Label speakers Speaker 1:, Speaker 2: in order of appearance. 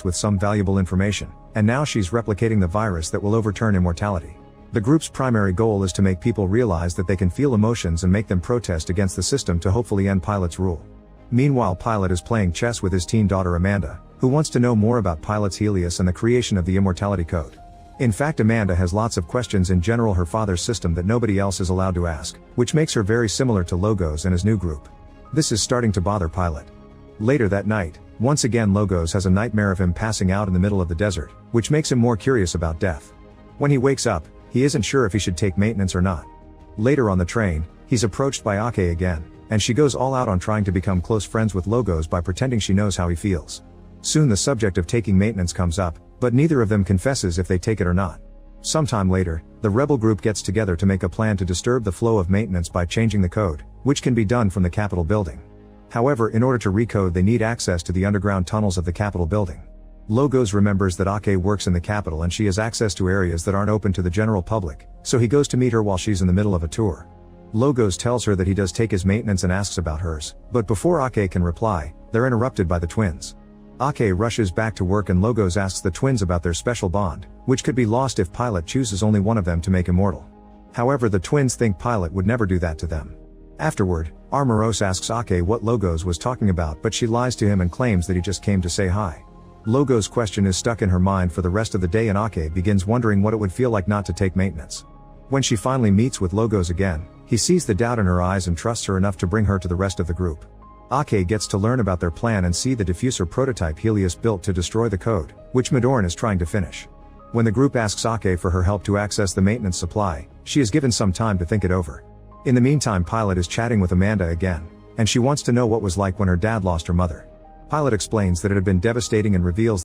Speaker 1: with some valuable information, and now she's replicating the virus that will overturn immortality. The group's primary goal is to make people realize that they can feel emotions and make them protest against the system to hopefully end Pilot's rule. Meanwhile, Pilot is playing chess with his teen daughter Amanda, who wants to know more about Pilot's Helios and the creation of the Immortality Code. In fact, Amanda has lots of questions in general her father's system that nobody else is allowed to ask, which makes her very similar to Logos and his new group. This is starting to bother Pilot. Later that night, once again Logos has a nightmare of him passing out in the middle of the desert, which makes him more curious about death. When he wakes up, he isn't sure if he should take maintenance or not. Later on the train, he's approached by Ake again, and she goes all out on trying to become close friends with Logos by pretending she knows how he feels. Soon the subject of taking maintenance comes up, but neither of them confesses if they take it or not. Sometime later, the rebel group gets together to make a plan to disturb the flow of maintenance by changing the code, which can be done from the Capitol building. However, in order to recode they need access to the underground tunnels of the Capitol building. Logos remembers that Ake works in the Capitol and she has access to areas that aren't open to the general public, so he goes to meet her while she's in the middle of a tour. Logos tells her that he does take his maintenance and asks about hers, but before Ake can reply, they're interrupted by the twins. Ake rushes back to work and Logos asks the twins about their special bond, which could be lost if Pilot chooses only one of them to make immortal. However, the twins think Pilot would never do that to them. Afterward, Armoros asks Ake what Logos was talking about, but she lies to him and claims that he just came to say hi. Logos' question is stuck in her mind for the rest of the day and Ake begins wondering what it would feel like not to take maintenance. When she finally meets with Logos again, he sees the doubt in her eyes and trusts her enough to bring her to the rest of the group. Ake gets to learn about their plan and see the diffuser prototype Helios built to destroy the code, which Madorn is trying to finish. When the group asks Ake for her help to access the maintenance supply, she is given some time to think it over. In the meantime, Pilot is chatting with Amanda again, and she wants to know what was like when her dad lost her mother. Pilot explains that it had been devastating and reveals